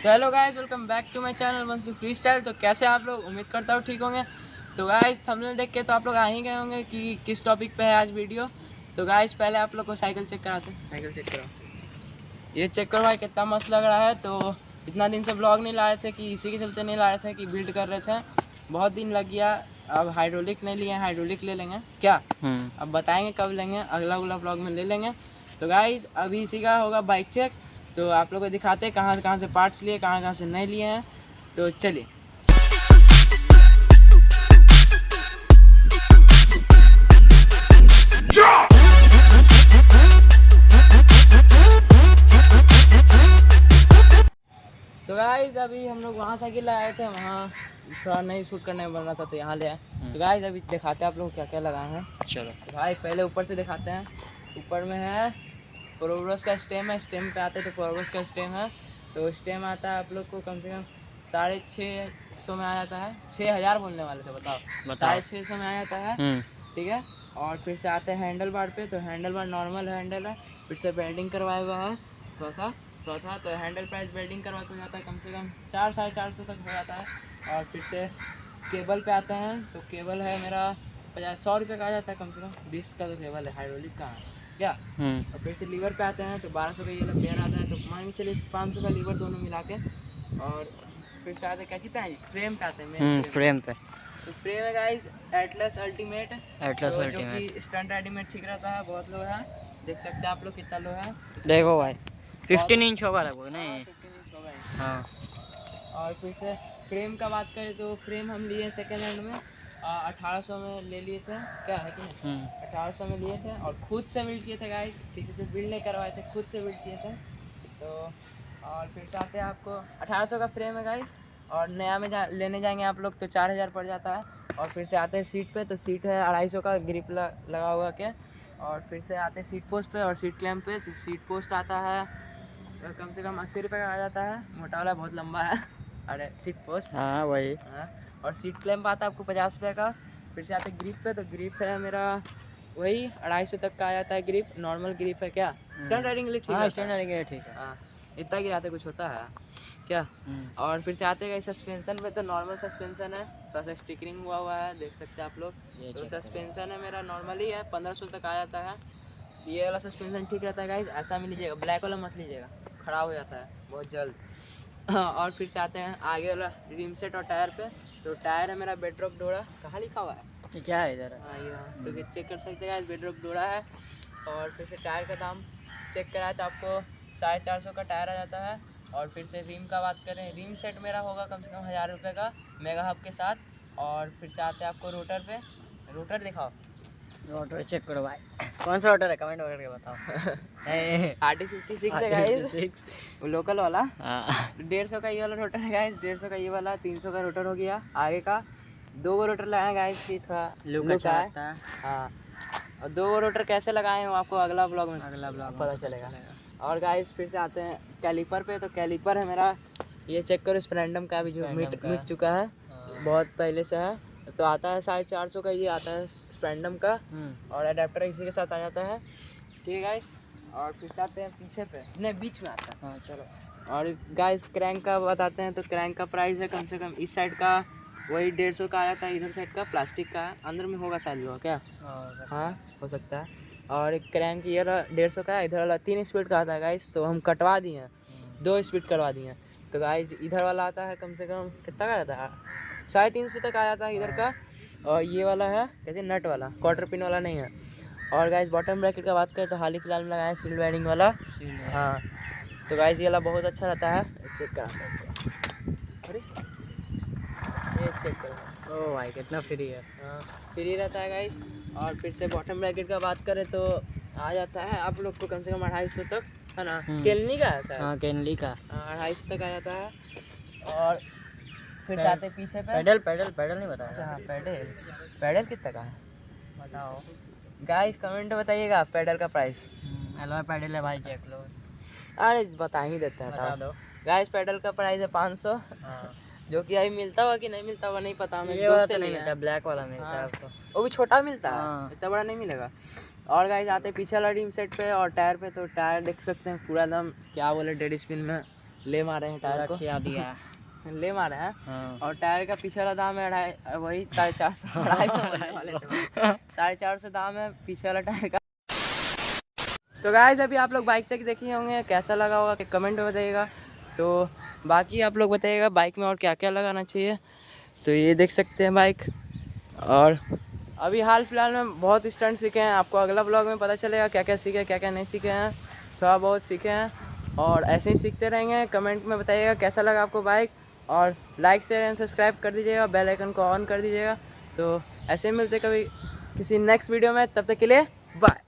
तो hello guys, welcome back to my channel Vanshu freestyle. तो कैसे आप लोग, उम्मीद करता हूँ ठीक होंगे। तो गाइस थंबनेल देख के तो आप लोग आ ही गए होंगे कि किस टॉपिक पे है आज वीडियो। तो गाइस पहले आप लोग को साइकिल चेक कराते हैं। साइकिल चेक करो, ये चेक करो भाई, कितना मस्त लग रहा है। तो इतना दिन से ब्लॉग नहीं ला रहे थे कि इसी के चलते नहीं ला रहे थे कि बिल्ड कर रहे थे, बहुत दिन लग गया। अब हाइड्रोलिक नहीं लिए, हाइड्रोलिक ले लेंगे क्या। अब बताएंगे कब लेंगे, अगला ब्लॉग में ले लेंगे। तो गाइस अभी इसी का होगा बाइक चेक। तो आप लोग को दिखाते हैं कहाँ से पार्ट्स लिए, कहाँ से नहीं लिए हैं। तो चलिए। तो गाइस अभी हम लोग वहाँ साइकिल लगाए थे, वहाँ थोड़ा नहीं शूट करने बन रहा था तो यहाँ ले आए। तो गाइस अभी दिखाते हैं आप लोग क्या क्या लगाए हैं। चलो तो भाई पहले ऊपर से दिखाते हैं। ऊपर में है प्रोग्रेस का स्टेम है, स्टेम पे आते तो प्रोग्रेस का स्टेम है। तो स्टेम आता है आप लोग को कम से कम 650 में आ जाता है। 6000 बोलने वाले थे, बताओ 650 में आ जाता है, ठीक है। और फिर से आते हैं हैंडल बार पे। तो हैंडल बार नॉर्मल हैंडल है, फिर से बेल्डिंग करवाया हुआ है थोड़ा सा। तो हैंडल प्राइस बेल्डिंग करवा के हो जाता है कम से कम 400-450 तक हो जाता है। और फिर से केबल पे आते हैं। तो केबल है मेरा 50-100 रुपये का आ जाता है कम से कम। 20 का तो केबल है, हाइड्रोलिक का है क्या। और फिर से लीवर पे आते हैं तो 1200 का ये वाला पेयर आता है। तो मान के चलिए 500 का लीवर दोनों मिला के। और फिर से आते हैं क्या चीज़ पे, फ्रेम पे आते हैं। मेन फ्रेम पे। तो फ्रेम है गाइस एटलस अल्टीमेट, जो कि स्टंट रेडीमेड ठीक रहता है। बहुत लो है, देख सकते हैं आप लोग कितना लो है। देखो भाई 15 इंच होगा लगभग, नहीं 15 इंच होगा ही। हाँ। और फिर से फ्रेम का बात करें तो फ्रेम हम लिए सेकेंड हैंड में 1800 में ले लिए थे, क्या है कि नहीं। 1800 में लिए थे और खुद से बिल्ड किए थे गाइस, किसी से बिल्ड नहीं करवाए थे, खुद से बिल्ड किए थे। तो और फिर से आते हैं आपको 1800 का फ्रेम है गाइस। और नया में लेने जाएंगे आप लोग तो 4000 पड़ जाता है। और फिर से आते हैं सीट पे। तो सीट है 250 का ग्रिप लगा हुआ के। और फिर से आते हैं सीट पोस्ट पे और सीट क्लैम्प पे। तो सीट पोस्ट आता है कम से कम 80 रुपये का आ जाता है, मोटा वाला बहुत लंबा है। अरे सीट पोस्ट, हाँ वही। हाँ। और सीट क्लैम्प आता है आपको 50 रुपये का। फिर से आते हैं ग्रिप पे। तो ग्रिप है मेरा वही 250 तक का आ जाता है ग्रिप। नॉर्मल ग्रिप है क्या, स्टैंड राइडिंग के लिए ठीक है। स्टैंड राइडिंग के लिए ठीक है। हाँ, इतना गिराते कुछ होता है क्या। और फिर से आते हैं सस्पेंशन पे। तो नॉर्मल सस्पेंशन है, थोड़ा सा स्टिकरिंग हुआ है, देख सकते हैं आप लोग। तो सस्पेंशन है मेरा नॉर्मली है, 1500 तक आ जाता है। ये वाला सस्पेंशन ठीक रहता है गाइस, ऐसा में लीजिएगा, ब्लैक वाला मत लीजिएगा, ख़राब हो जाता है बहुत जल्द। और फिर से आते हैं आगे वाला रिम सेट और टायर पे। तो टायर है मेरा बेड्रॉक डोरा, कहाँ लिखा हुआ है, क्या है इधर। हाँ यहाँ तो चेक कर सकते हैं गाइस, बेड्रॉक डोरा है। और फिर से टायर का दाम चेक कराए तो आपको 450 का टायर आ जाता है। और फिर से रिम का बात करें, रिम सेट मेरा होगा कम से कम 1000 रुपये का मेगा हब के साथ। और फिर से आते हैं आपको रोटर पे। रोटर दिखाओ, रोटर चेक करो भाई, कौन सा रोटर है कमेंट करके बताओ। RT56 है गाइस, वो लोकल वाला। 150 का ये वाला रोटर है गाइस, 150 का ये वाला, 300 का रोटर हो गया आगे का। 2 रोटर लगाए गाइस की थोड़ा लुक अच्छा है। हाँ, और 2 रोटर कैसे लगाए हैं वो आपको अगला ब्लॉग में पता चलेगा। और गाइस फिर से आते हैं कैलिपर पे। तो कैलिपर है मेरा, ये चेक करो स्प्लेंडम का भी, जो मिट चुका है बहुत पहले से है। तो आता है 450 का, ये आता है स्प्लेंडम का। और अडेप्टर इसी के साथ आ जाता है, ठीक है गाइस। और फिर से आते हैं पीछे पे, नहीं बीच में आता है। हाँ चलो। और गाइस क्रैंक का बताते हैं। तो क्रैंक का प्राइस है कम से कम इस साइड का वही 150 का आ जाता है, इधर साइड का प्लास्टिक का है, अंदर में होगा शायद वो क्या। हाँ हो सकता है। और एक क्रैंक ये वाला 150 का है, इधर वाला 3 स्पीड का आता है गाइस। तो हम कटवा दिए हैं, 2 स्पीड करवा दिए हैं। तो गाइस इधर वाला आता है कम से कम कितना का आता है, 350 तक आ जाता है इधर का। और ये वाला है कैसे नट वाला, क्वार्टर पिन वाला नहीं है। और गाइस बॉटम ब्रैकेट का बात करें तो हाल ही फिलहाल में लगाया है सील्ड वायरिंग वाला। हाँ तो गाइस ये वाला बहुत अच्छा रहता है, चेक करा। अरे ये चेक करो, ओ भाई कितना फ्री है। हाँ फ्री रहता है गाइस। और फिर से बॉटम ब्रैकेट का बात करें तो आ जाता है आप लोग को कम से कम 250 तक, है ना। केलनी का है सर, हाँ केलनी का 250 तक आ जाता है। और फिर से आते पीछे पे, पैडल नहीं बताया। अच्छा हाँ पैडल कितना का है बताओ गाइस, कमेंट में बताइएगा पैडल का प्राइस। एलॉय पैडल है भाई, चेक लो। अरे बता ही देते हैं, बता दो गाइस। पैडल का प्राइस है 500, जो कि अभी मिलता हुआ कि नहीं मिलता हुआ नहीं पता हमें। ये वाला तो नहीं मिलता, ब्लैक वाला मिलता है आपको, वो भी छोटा मिलता है, इतना बड़ा नहीं मिलेगा। और गाइस आते पीछे वाला रिम सेट पे और टायर पे। तो टायर देख सकते हैं पूरा एकदम क्या बोले डेड स्पिन में ले मारे हैं टायर को, खिया दिया ले मारे हैं। हाँ। और टायर का पीछे वाला दाम है वही 450 250 वाले 450 दाम है पीछे वाला टायर का। तो गाइस अभी आप लोग बाइक चेक देखे होंगे, कैसा लगा होगा कि कमेंट में बताइएगा। तो बाकी आप लोग बताइएगा बाइक में और क्या क्या लगाना चाहिए। तो ये देख सकते हैं बाइक। और अभी हाल फिलहाल में बहुत स्टंट सीखे हैं, आपको अगला ब्लॉग में पता चलेगा क्या क्या सीखे क्या क्या नहीं सीखे हैं। थोड़ा बहुत सीखे हैं और ऐसे ही सीखते रहेंगे। कमेंट में बताइएगा कैसा लगा आपको बाइक, और लाइक शेयर एंड सब्सक्राइब कर दीजिएगा, बेल आइकन को ऑन कर दीजिएगा। तो ऐसे ही मिलते कभी किसी नेक्स्ट वीडियो में, तब तक के लिए बाय।